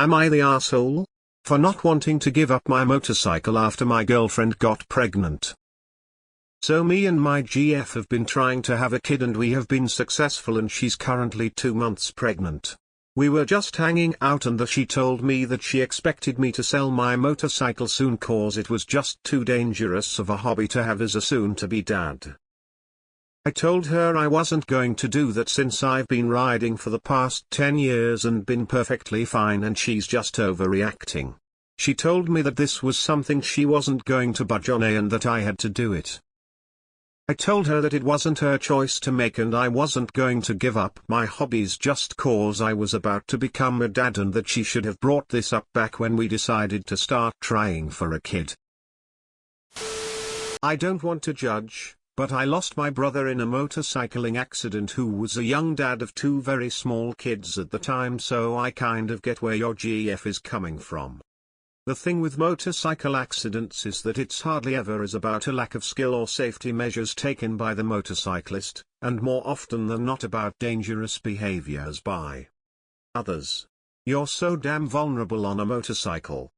Am I the asshole? For not wanting to give up my motorcycle after my girlfriend got pregnant. So me and my GF have been trying to have a kid and we have been successful, and she's currently 2 months pregnant. We were just hanging out and she told me that she expected me to sell my motorcycle soon cause it was just too dangerous of a hobby to have as a soon-to-be dad. I told her I wasn't going to do that since I've been riding for the past 10 years and been perfectly fine, and she's just overreacting. She told me that this was something she wasn't going to budge on and that I had to do it. I told her that it wasn't her choice to make and I wasn't going to give up my hobbies just cause I was about to become a dad, and that she should have brought this up back when we decided to start trying for a kid. I don't want to judge, but I lost my brother in a motorcycling accident who was a young dad of 2 very small kids at the time, so I kind of get where your GF is coming from. The thing with motorcycle accidents is that it's hardly ever is about a lack of skill or safety measures taken by the motorcyclist, and more often than not about dangerous behaviors by others. You're so damn vulnerable on a motorcycle.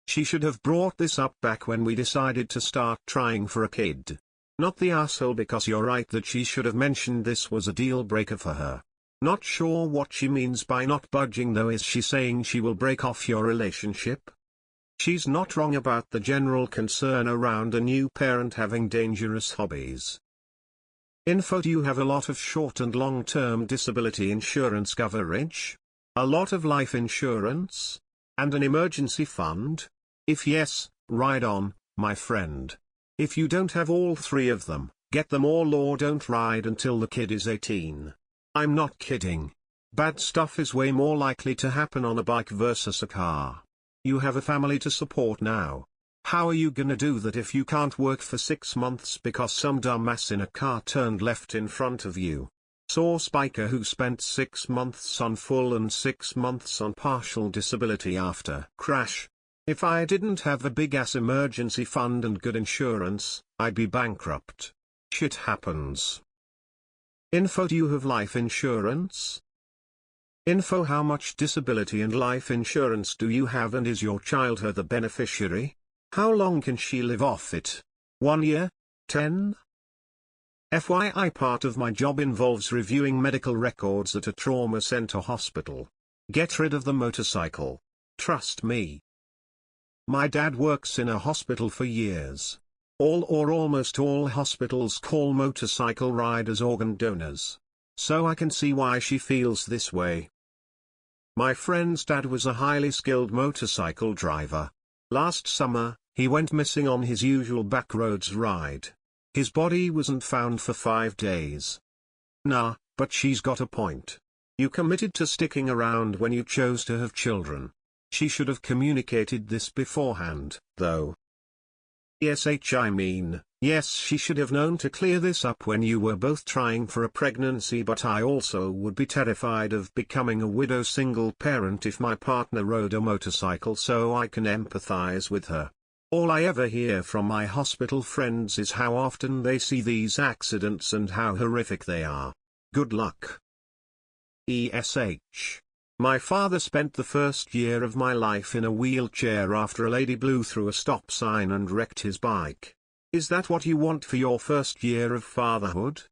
She should have brought this up back when we decided to start trying for a kid. Not the asshole, because you're right that she should have mentioned this was a deal breaker for her. Not sure what she means by not budging though. Is she saying she will break off your relationship? She's not wrong about the general concern around a new parent having dangerous hobbies. Info: do you have a lot of short and long-term disability insurance coverage? A lot of life insurance? And an emergency fund? If yes, ride on, my friend. If you don't have all 3 of them, get them all or don't ride until the kid is 18. I'm not kidding. Bad stuff is way more likely to happen on a bike versus a car. You have a family to support now. How are you gonna do that if you can't work for 6 months because some dumbass in a car turned left in front of you? Saw Spiker who spent 6 months on full and 6 months on partial disability after crash. If I didn't have a big-ass emergency fund and good insurance, I'd be bankrupt. Shit happens. Info: do you have life insurance? Info: how much disability and life insurance do you have, and is your child the beneficiary? How long can she live off it? 1 year? 10? FYI, part of my job involves reviewing medical records at a trauma center hospital. Get rid of the motorcycle. Trust me. My dad works in a hospital for years. All or almost all hospitals call motorcycle riders organ donors. So I can see why she feels this way. My friend's dad was a highly skilled motorcycle driver. Last summer, he went missing on his usual backroads ride. His body wasn't found for 5 days. Nah, but she's got a point. You committed to sticking around when you chose to have children. She should have communicated this beforehand, though. Yes, she should have known to clear this up when you were both trying for a pregnancy, but I also would be terrified of becoming a widow single parent if my partner rode a motorcycle, so I can empathize with her. All I ever hear from my hospital friends is how often they see these accidents and how horrific they are. Good luck. ESH. My father spent the first year of my life in a wheelchair after a lady blew through a stop sign and wrecked his bike. Is that what you want for your first year of fatherhood?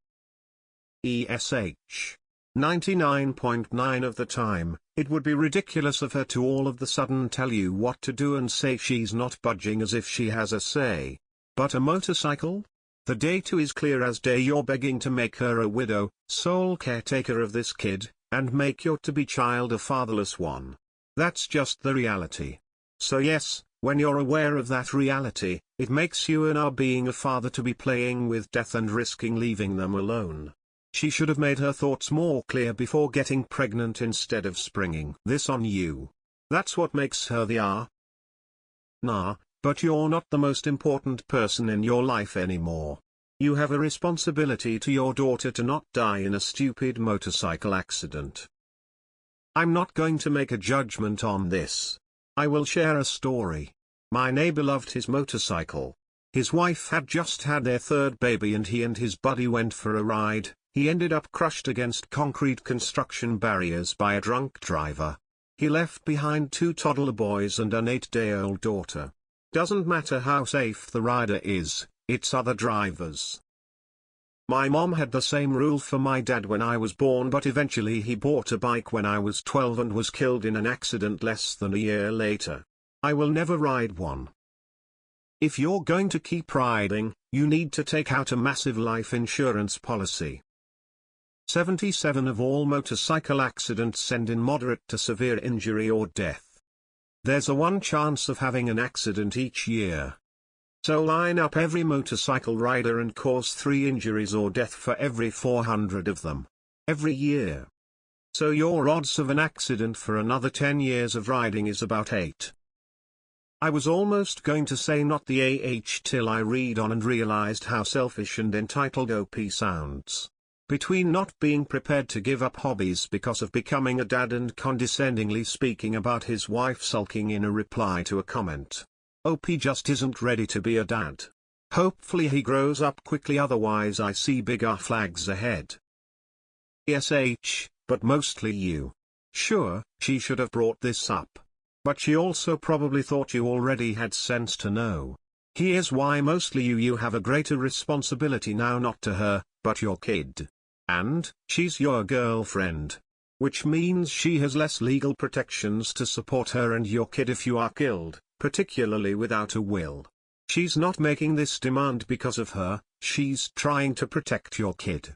ESH. 99.9% of the time, it would be ridiculous of her to all of the sudden tell you what to do and say she's not budging as if she has a say. But a motorcycle? The data is clear as day. You're begging to make her a widow, sole caretaker of this kid, and make your to-be child a fatherless one. That's just the reality. So yes, when you're aware of that reality, it makes you an being a father to be playing with death and risking leaving them alone. She should have made her thoughts more clear before getting pregnant instead of springing this on you. That's what makes her the Nah, but you're not the most important person in your life anymore. You have a responsibility to your daughter to not die in a stupid motorcycle accident. I'm not going to make a judgment on this. I will share a story. My neighbor loved his motorcycle. His wife had just had their 3rd baby and he and his buddy went for a ride. He ended up crushed against concrete construction barriers by a drunk driver. He left behind 2 toddler boys and an 8-day-old daughter. Doesn't matter how safe the rider is, it's other drivers. My mom had the same rule for my dad when I was born, but eventually he bought a bike when I was 12 and was killed in an accident less than a year later. I will never ride one. If you're going to keep riding, you need to take out a massive life insurance policy. 77% of all motorcycle accidents end in moderate to severe injury or death. There's a 1 chance of having an accident each year. So line up every motorcycle rider and cause 3 injuries or death for every 400 of them. Every year. So your odds of an accident for another 10 years of riding is about 8. I was almost going to say not the till I read on and realized how selfish and entitled OP sounds. Between not being prepared to give up hobbies because of becoming a dad and condescendingly speaking about his wife sulking in a reply to a comment. OP just isn't ready to be a dad. Hopefully he grows up quickly, otherwise I see bigger flags ahead. But mostly you. Sure, she should have brought this up. But she also probably thought you already had sense to know. Here's why mostly you have a greater responsibility now, not to her, but your kid. And, she's your girlfriend. Which means she has less legal protections to support her and your kid if you are killed, particularly without a will. She's not making this demand because of her, she's trying to protect your kid.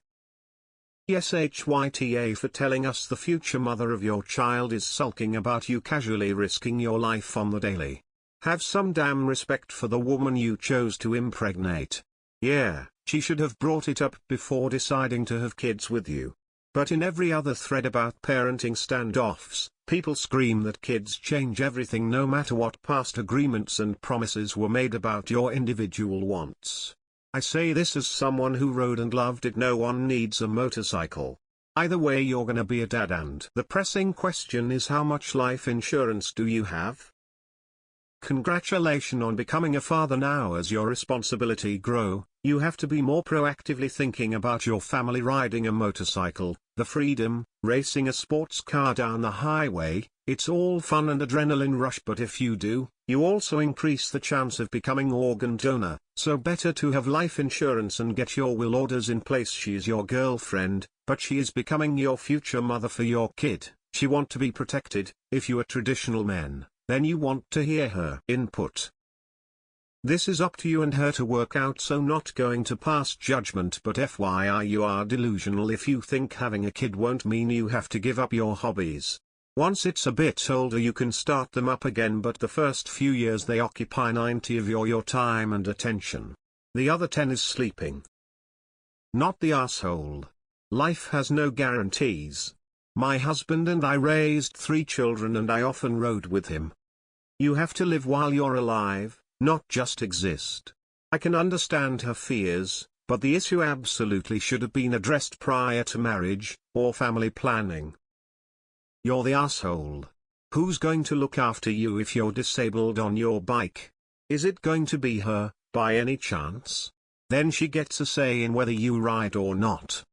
Yes, HYTA for telling us the future mother of your child is sulking about you casually risking your life on the daily. Have some damn respect for the woman you chose to impregnate. Yeah, she should have brought it up before deciding to have kids with you. But in every other thread about parenting standoffs, people scream that kids change everything no matter what past agreements and promises were made about your individual wants. I say this as someone who rode and loved it. No one needs a motorcycle. Either way you're gonna be a dad, and the pressing question is, how much life insurance do you have? Congratulations on becoming a father. Now as your responsibility grow, you have to be more proactively thinking about your family. Riding a motorcycle, the freedom, racing a sports car down the highway, it's all fun and adrenaline rush, but if you do, you also increase the chance of becoming organ donor, so better to have life insurance and get your will orders in place. She is your girlfriend, but she is becoming your future mother for your kid. She want to be protected. If you are traditional men, then you want to hear her input. This is up to you and her to work out, so not going to pass judgment, but FYI you are delusional if you think having a kid won't mean you have to give up your hobbies. Once it's a bit older you can start them up again, but the first few years they occupy 90 of your time and attention. The other 10 is sleeping. Not the asshole. Life has no guarantees. My husband and I raised 3 children and I often rode with him. You have to live while you're alive, not just exist. I can understand her fears, but the issue absolutely should have been addressed prior to marriage, or family planning. You're the asshole. Who's going to look after you if you're disabled on your bike? Is it going to be her, by any chance? Then she gets a say in whether you ride or not.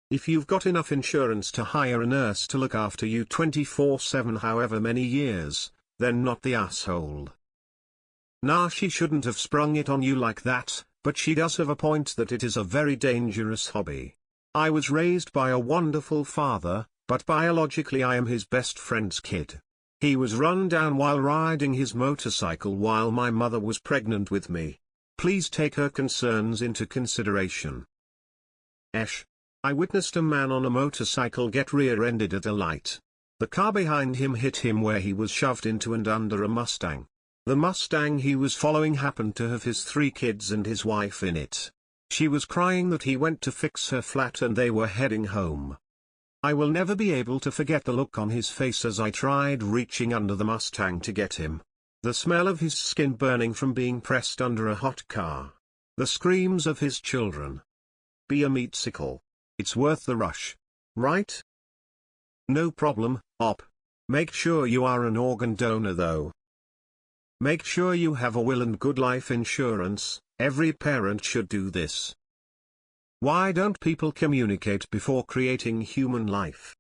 If you've got enough insurance to hire a nurse to look after you 24/7 however many years, then not the asshole. Nah, she shouldn't have sprung it on you like that, but she does have a point that it is a very dangerous hobby. I was raised by a wonderful father, but biologically I am his best friend's kid. He was run down while riding his motorcycle while my mother was pregnant with me. Please take her concerns into consideration. I witnessed a man on a motorcycle get rear-ended at a light. The car behind him hit him where he was shoved into and under a Mustang. The Mustang he was following happened to have his 3 kids and his wife in it. She was crying that he went to fix her flat and they were heading home. I will never be able to forget the look on his face as I tried reaching under the Mustang to get him. The smell of his skin burning from being pressed under a hot car. The screams of his children. Be a meatsicle. It's worth the rush. Right? No problem, op. Make sure you are an organ donor though. Make sure you have a will and good life insurance. Every parent should do this. Why don't people communicate before creating human life?